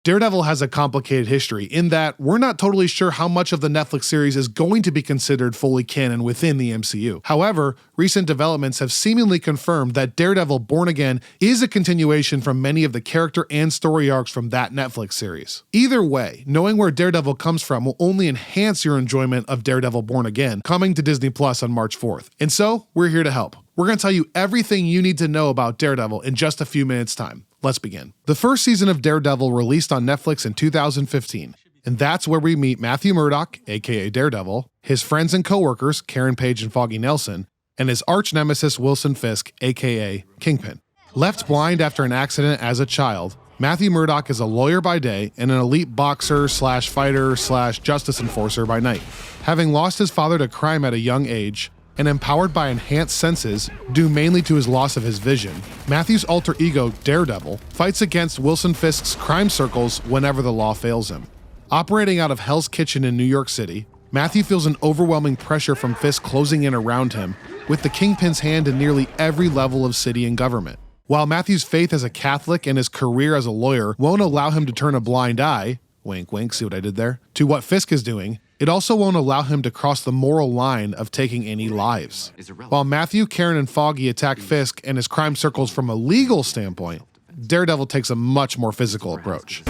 Daredevil has a complicated history in that we're not totally sure how much of the Netflix series is going to be considered fully canon within the MCU. However, recent developments have seemingly confirmed that Daredevil Born Again is a continuation from many of the character and story arcs from that Netflix series. Either way, knowing where Daredevil comes from will only enhance your enjoyment of Daredevil Born Again, coming to Disney Plus on March 4th. And so, we're here to help. We're going to tell you everything you need to know about Daredevil in just a few minutes' time. Let's begin. The first season of Daredevil released on Netflix in 2015, and that's where we meet Matthew Murdock, aka Daredevil, his friends and co-workers, Karen Page and Foggy Nelson, and his arch-nemesis Wilson Fisk, aka Kingpin. Left blind after an accident as a child, Matthew Murdock is a lawyer by day and an elite boxer / fighter / justice enforcer by night. Having lost his father to crime at a young age, and empowered by enhanced senses, due mainly to his loss of his vision, Matthew's alter ego, Daredevil, fights against Wilson Fisk's crime circles whenever the law fails him. Operating out of Hell's Kitchen in New York City, Matthew feels an overwhelming pressure from Fisk closing in around him, with the Kingpin's hand in nearly every level of city and government. While Matthew's faith as a Catholic and his career as a lawyer won't allow him to turn a blind eye, wink wink, see what I did there, to what Fisk is doing, it also won't allow him to cross the moral line of taking any lives. While Matthew, Karen, and Foggy attack Fisk and his crime circles from a legal standpoint, Daredevil takes a much more physical approach.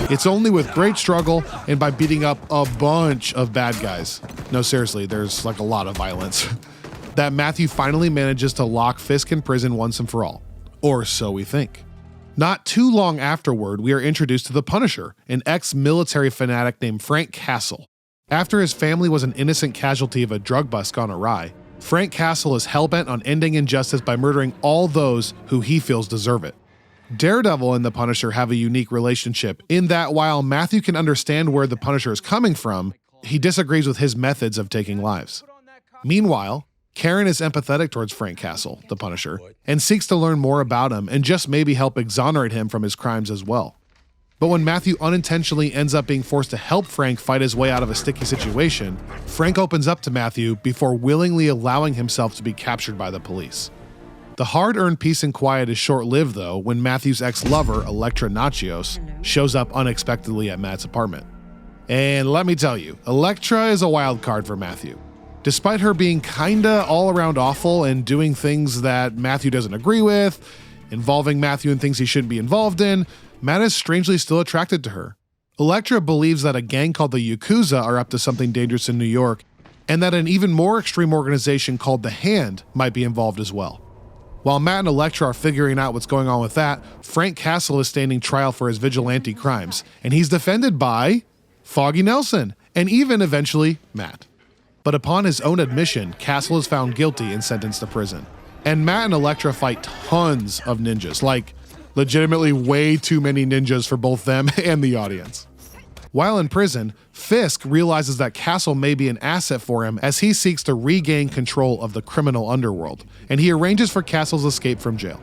It's only with great struggle and by beating up a bunch of bad guys, no seriously, there's like a lot of violence, that Matthew finally manages to lock Fisk in prison once and for all. Or so we think. Not too long afterward, we are introduced to the Punisher, an ex-military fanatic named Frank Castle. After his family was an innocent casualty of a drug bust gone awry, Frank Castle is hellbent on ending injustice by murdering all those who he feels deserve it. Daredevil and the Punisher have a unique relationship in that while Matthew can understand where the Punisher is coming from, he disagrees with his methods of taking lives. Meanwhile, Karen is empathetic towards Frank Castle, the Punisher, and seeks to learn more about him and just maybe help exonerate him from his crimes as well. But when Matthew unintentionally ends up being forced to help Frank fight his way out of a sticky situation, Frank opens up to Matthew before willingly allowing himself to be captured by the police. The hard-earned peace and quiet is short-lived though when Matthew's ex-lover, Elektra Nachios, shows up unexpectedly at Matt's apartment. And let me tell you, Elektra is a wild card for Matthew. Despite her being kinda all around awful and doing things that Matthew doesn't agree with, involving Matthew in things he shouldn't be involved in, Matt is strangely still attracted to her. Elektra believes that a gang called the Yakuza are up to something dangerous in New York, and that an even more extreme organization called the Hand might be involved as well. While Matt and Elektra are figuring out what's going on with that, Frank Castle is standing trial for his vigilante crimes, and he's defended by Foggy Nelson, and even eventually Matt. But upon his own admission, Castle is found guilty and sentenced to prison. And Matt and Elektra fight tons of ninjas, like legitimately way too many ninjas for both them and the audience. While in prison, Fisk realizes that Castle may be an asset for him as he seeks to regain control of the criminal underworld, and he arranges for Castle's escape from jail.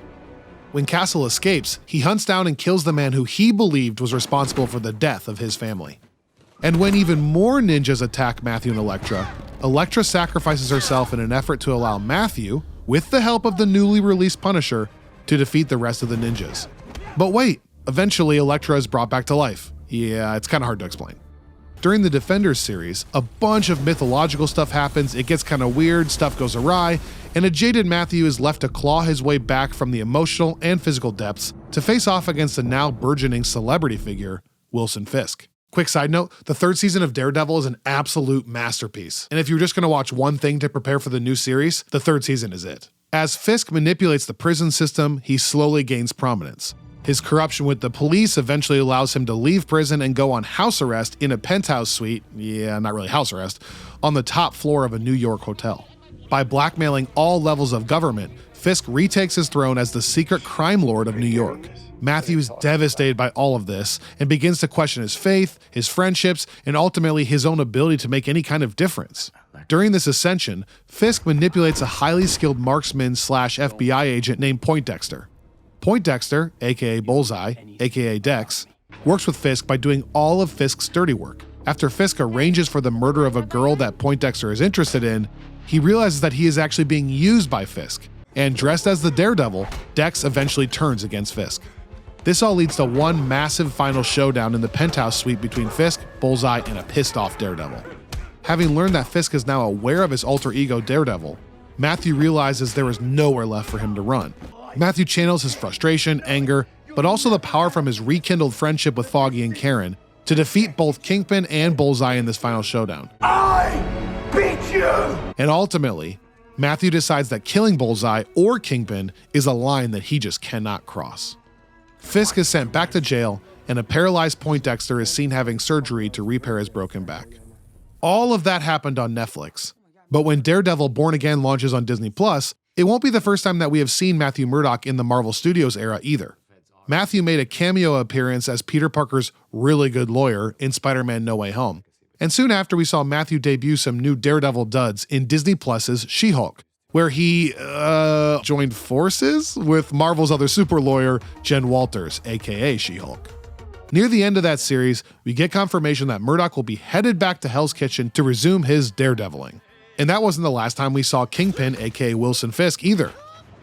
When Castle escapes, he hunts down and kills the man who he believed was responsible for the death of his family. And when even more ninjas attack Matthew and Elektra sacrifices herself in an effort to allow Matthew, with the help of the newly released Punisher, to defeat the rest of the ninjas. But wait, eventually Elektra is brought back to life. Yeah, it's kinda hard to explain. During the Defenders series, a bunch of mythological stuff happens, it gets kinda weird, stuff goes awry, and a jaded Matthew is left to claw his way back from the emotional and physical depths to face off against a now burgeoning celebrity figure, Wilson Fisk. Quick side note, the third season of Daredevil is an absolute masterpiece. And if you're just gonna watch one thing to prepare for the new series, the third season is it. As Fisk manipulates the prison system, he slowly gains prominence. His corruption with the police eventually allows him to leave prison and go on house arrest in a penthouse suite, yeah, not really house arrest, on the top floor of a New York hotel. By blackmailing all levels of government, Fisk retakes his throne as the secret crime lord of New York. Matthew is devastated by all of this and begins to question his faith, his friendships, and ultimately his own ability to make any kind of difference. During this ascension, Fisk manipulates a highly skilled marksman / FBI agent named Poindexter. Poindexter, aka Bullseye, aka Dex, works with Fisk by doing all of Fisk's dirty work. After Fisk arranges for the murder of a girl that Poindexter is interested in, he realizes that he is actually being used by Fisk. and dressed as the Daredevil, Dex eventually turns against Fisk. This all leads to one massive final showdown in the penthouse suite between Fisk, Bullseye, and a pissed-off Daredevil. Having learned that Fisk is now aware of his alter ego Daredevil, Matthew realizes there is nowhere left for him to run. Matthew channels his frustration, anger, but also the power from his rekindled friendship with Foggy and Karen to defeat both Kingpin and Bullseye in this final showdown. I beat you! And ultimately, Matthew decides that killing Bullseye or Kingpin is a line that he just cannot cross. Fisk is sent back to jail, and a paralyzed Poindexter is seen having surgery to repair his broken back. All of that happened on Netflix, but when Daredevil Born Again launches on Disney+, it won't be the first time that we have seen Matthew Murdock in the Marvel Studios era either. Matthew made a cameo appearance as Peter Parker's really good lawyer in Spider-Man No Way Home. And soon after, we saw Matthew debut some new Daredevil duds in Disney Plus's She-Hulk, where he joined forces with Marvel's other super lawyer, Jen Walters, aka She-Hulk. Near the end of that series, we get confirmation that Murdock will be headed back to Hell's Kitchen to resume his daredeviling. And that wasn't the last time we saw Kingpin, aka Wilson Fisk, either.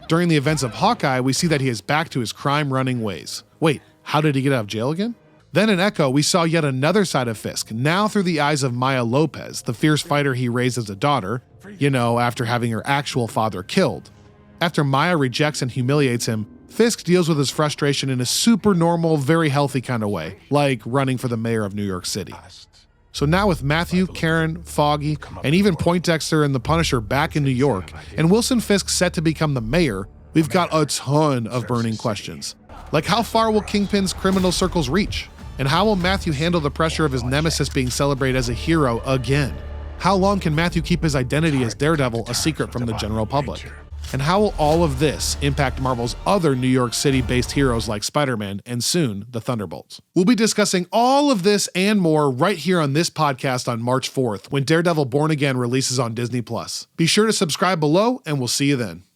During the events of Hawkeye, we see that he is back to his crime-running ways. Wait, how did he get out of jail again? Then in Echo, we saw yet another side of Fisk, now through the eyes of Maya Lopez, the fierce fighter he raised as a daughter, after having her actual father killed. After Maya rejects and humiliates him, Fisk deals with his frustration in a super normal, very healthy kind of way, like running for the mayor of New York City. So now with Matthew, Karen, Foggy, and even Poindexter and the Punisher back in New York, and Wilson Fisk set to become the mayor, we've got a ton of burning questions. Like, how far will Kingpin's criminal circles reach? And how will Matthew handle the pressure of his nemesis being celebrated as a hero again? How long can Matthew keep his identity as Daredevil a secret from the general public? And how will all of this impact Marvel's other New York City-based heroes like Spider-Man and soon the Thunderbolts? We'll be discussing all of this and more right here on this podcast on March 4th when Daredevil Born Again releases on Disney+. Be sure to subscribe below and we'll see you then.